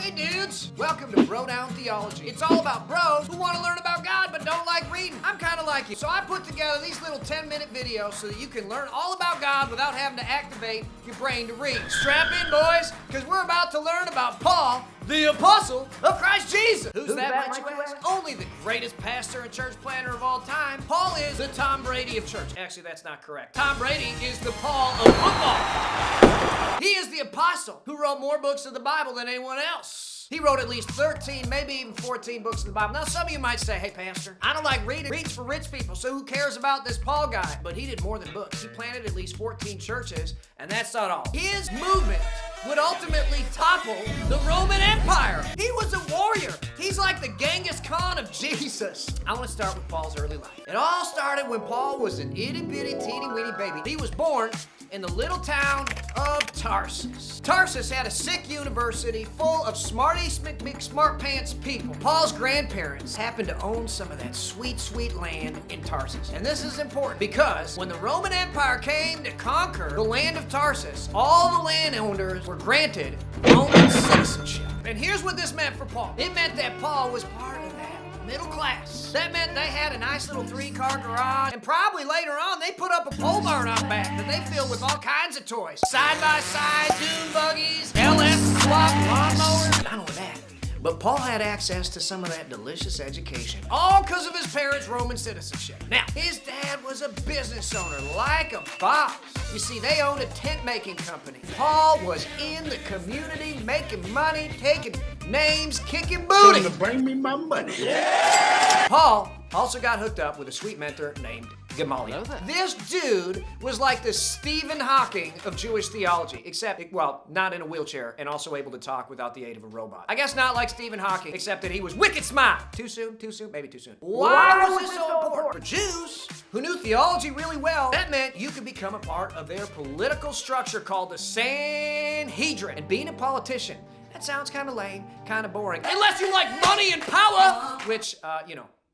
Hey dudes, welcome to BroDown Theology. It's all about bros who want to learn about God but don't like reading. I'm kind of like you. So I put together these little 10-minute videos so that you can learn all about God without having to activate your brain to read. Strap in, boys, because we're about to learn about Paul, the apostle of Christ Jesus. Who's that, might you ask? Only the greatest pastor and church planner of all time. Paul is the Tom Brady of church. Actually, that's not correct. Tom Brady is the Paul of football. He is the apostle who wrote more books of the Bible than anyone else. He wrote at least 13, maybe even 14 books of the Bible. Now, some of you might say, hey, Pastor, I don't like reading. Reading's for rich people, so who cares about this Paul guy? But he did more than books. He planted at least 14 churches, and that's not all. His movement would ultimately topple the Roman Empire. He was a warrior. He's like the Genghis Khan of Jesus. I want to start with Paul's early life. It all started when Paul was an itty-bitty, teeny-weeny baby. He was born in the little town of Tarsus. Tarsus had a sick university full of smarties smart pants people. Paul's grandparents happened to own some of that sweet, sweet land in Tarsus. And this is important because when the Roman Empire came to conquer the land of Tarsus, all the landowners were granted Roman citizenship. And here's what this meant for Paul. It meant that Paul was part of that middle class. That meant they had a nice little 3-car garage, and probably later on they put up a pole barn out back that they filled with all kinds of toys. Side-by-side, dune buggies, LS swap lawnmowers, none of that. But Paul had access to some of that delicious education, all because of his parents' Roman citizenship. Now, his dad was a business owner, like a boss. You see, they owned a tent-making company. Paul was in the community, making money, taking names, kicking booty. To bring me my money. Yeah! Paul also got hooked up with a sweet mentor named Gamaliel. This dude was like the Stephen Hawking of Jewish theology, except, well, not in a wheelchair and also able to talk without the aid of a robot. I guess not like Stephen Hawking, except that he was wicked smart. Too soon? Too soon? Maybe too soon. Why was this so important? For Jews who knew theology really well, that meant you could become a part of their political structure called the Sanhedrin. And being a politician, that sounds kind of lame, kind of boring. Unless you like money and power, which,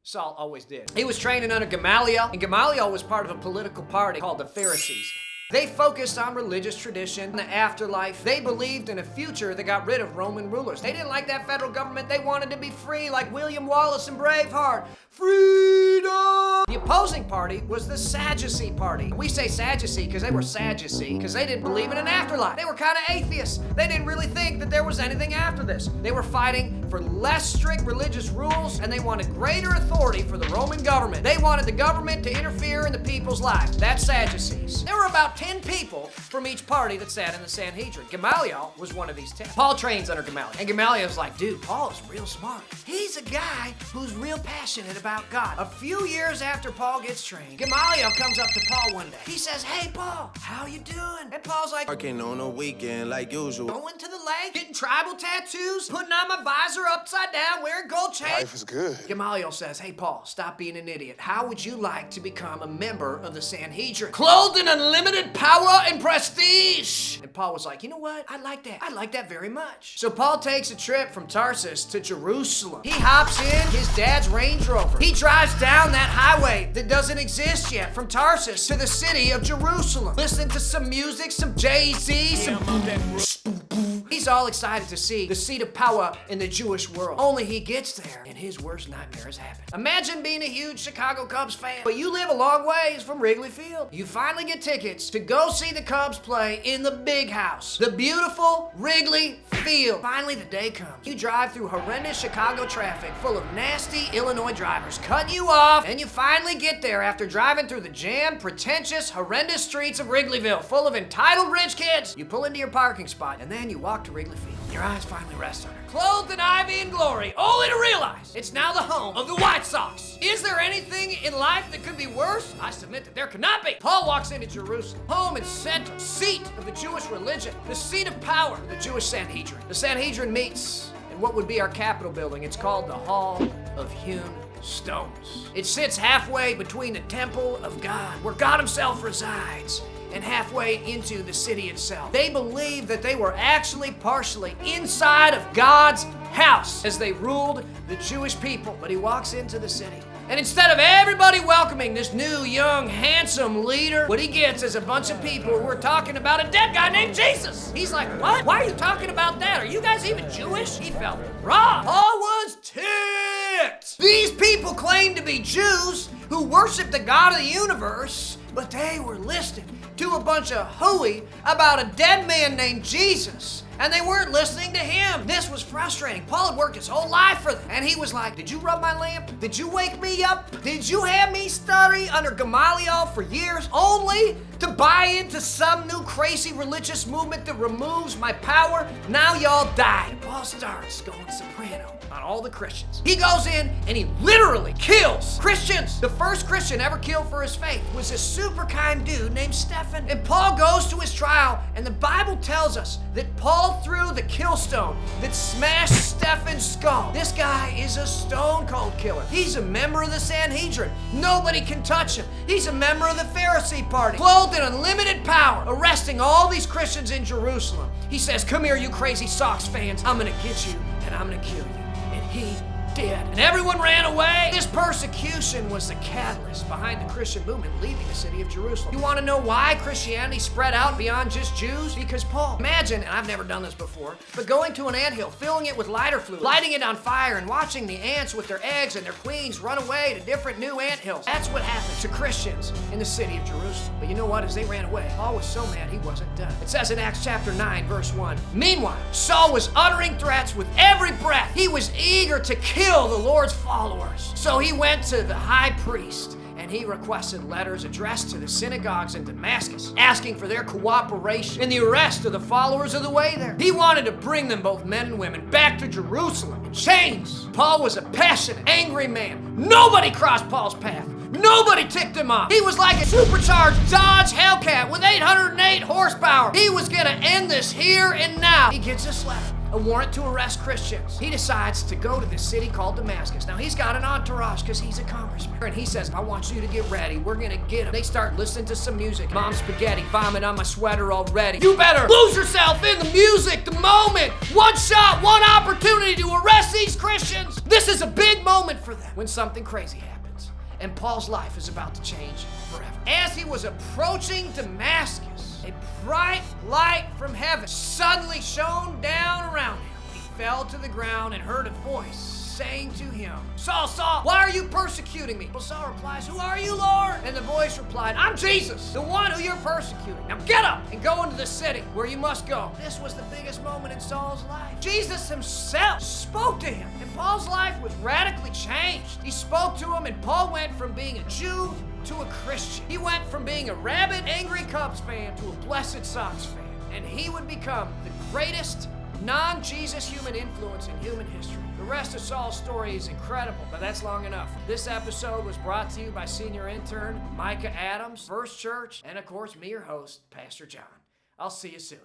Saul always did. He was training under Gamaliel, and Gamaliel was part of a political party called the Pharisees. They focused on religious tradition, the afterlife. They believed in a future that got rid of Roman rulers. They didn't like that federal government. They wanted to be free like William Wallace and Braveheart. Freedom! The opposing party was the Sadducee party. We say Sadducee because they were Sadducee, because they didn't believe in an afterlife. They were kind of atheists. They didn't really think that there was anything after this. They were fighting for less strict religious rules, and they wanted greater authority for the Roman government. They wanted the government to interfere in the people's lives. That's Sadducees. There were about 10 people from each party that sat in the Sanhedrin. Gamaliel was one of these 10. Paul trains under Gamaliel, and Gamaliel's like, dude, Paul is real smart. He's a guy who's real passionate about God. A few years after Paul gets trained, Gamaliel comes up to Paul one day. He says, hey, Paul, how you doing? And Paul's like, working on a weekend like usual. Going to the lake, getting tribal tattoos, putting on my visor upside down, wearing gold chains. Life is good. Gamaliel says, hey, Paul, stop being an idiot. How would you like to become a member of the Sanhedrin, clothed in unlimited power and prestige? And Paul was like, you know what? I like that. I like that very much. So Paul takes a trip from Tarsus to Jerusalem. He hops in his dad's Range Rover. He drives down that highway that doesn't exist yet from Tarsus to the city of Jerusalem. Listening to some music, some Jay-Z, He's all excited to see the seat of power in the Jewish world. Only he gets there and his worst nightmares happen. Imagine being a huge Chicago Cubs fan, but you live a long ways from Wrigley Field. You finally get tickets to go see the Cubs play in the big house, the beautiful Wrigley Field. Finally, the day comes. You drive through horrendous Chicago traffic full of nasty Illinois drivers cutting you off, and you finally get there after driving through the jammed, pretentious, horrendous streets of Wrigleyville full of entitled rich kids. You pull into your parking spot, and then you walk to Wrigley Field. Your eyes finally rest on her, clothed in ivy and glory, only to realize it's now the home of the White Sox. Is there anything in life that could be worse? I submit that there could not be. Paul walks into Jerusalem, home and center, seat of the Jewish religion, the seat of power of the Jewish Sanhedrin. The Sanhedrin meets in what would be our Capitol building. It's called the Hall of Hewn Stones. It sits halfway between the temple of God, where God himself resides, and halfway into the city itself. They believed that they were actually partially inside of God's house as they ruled the Jewish people. But he walks into the city And instead of everybody welcoming this new, young, handsome leader, what he gets is a bunch of people who are talking about a dead guy named Jesus. He's like, what? Why are you talking about that? Are you guys even Jewish? He felt robbed. Paul was ticked. These people claimed to be Jews who worship the God of the universe, but they were listening to a bunch of hooey about a dead man named Jesus, and they weren't listening to him. This was frustrating. Paul had worked his whole life for them, and he was like, did you rub my lamp? Did you wake me up? Did you have me study under Gamaliel for years only to buy into some new crazy religious movement that removes my power? Now y'all die. And Paul starts going soprano on all the Christians. He goes in and he literally kills Christians. The first Christian ever killed for his faith was a super kind dude named Stephen. And Paul goes to his trial, and the Bible tells us that Paul threw the kill stone that smashed Stephen's skull. This guy is a stone cold killer. He's a member of the Sanhedrin. Nobody can touch him. He's a member of the Pharisee party, clothed in unlimited power, arresting all these Christians in Jerusalem. He says, come here, you crazy Sox fans. I'm gonna get you and I'm gonna kill you. And he did. And everyone ran away. This persecution was the catalyst behind the Christian movement leaving the city of Jerusalem. You want to know why Christianity spread out beyond just Jews? Because Paul, imagine, and I've never done this before, but going to an anthill, filling it with lighter fluid, lighting it on fire, and watching the ants with their eggs and their queens run away to different new anthills. That's what happened to Christians in the city of Jerusalem. But you know what? As they ran away, Paul was so mad he wasn't done. It says in Acts chapter 9, verse 1, meanwhile, Saul was uttering threats with every breath. He was eager to kill the Lord's followers. So he went to the high priest and he requested letters addressed to the synagogues in Damascus, asking for their cooperation in the arrest of the followers of the way there. He wanted to bring them, both men and women, back to Jerusalem in chains. Paul was a passionate, angry man. Nobody crossed Paul's path. Nobody ticked him off. He was like a supercharged Dodge Hellcat with 808 horsepower. He was gonna end this here and now. He gets this letter, a warrant to arrest Christians. He decides to go to this city called Damascus. Now, he's got an entourage because he's a congressman. And he says, I want you to get ready. We're gonna get him. They start listening to some music. Mom spaghetti, vomit on my sweater already. You better lose yourself in the music, the moment. One shot, one opportunity to arrest these Christians. This is a big moment for them when something crazy happens. And Paul's life is about to change forever. As he was approaching Damascus, a bright light from heaven suddenly shone down around him. He fell to the ground and heard a voice saying to him, Saul, Saul, why are you persecuting me? Well, Saul replies, who are you, Lord? And the voice replied, I'm Jesus, the one who you're persecuting. Now get up and go into the city where you must go. This was the biggest moment in Saul's life. Jesus himself spoke to him, and Paul's life was radically changed. He spoke to him, and Paul went from being a Jew to a Christian. He went from being a rabid, angry Cubs fan to a blessed Sox fan. And he would become the greatest non-Jesus human influence in human history. The rest of Saul's story is incredible, but that's long enough. This episode was brought to you by senior intern Micah Adams, First.church, and of course me, your host, Pastor John. I'll see you soon.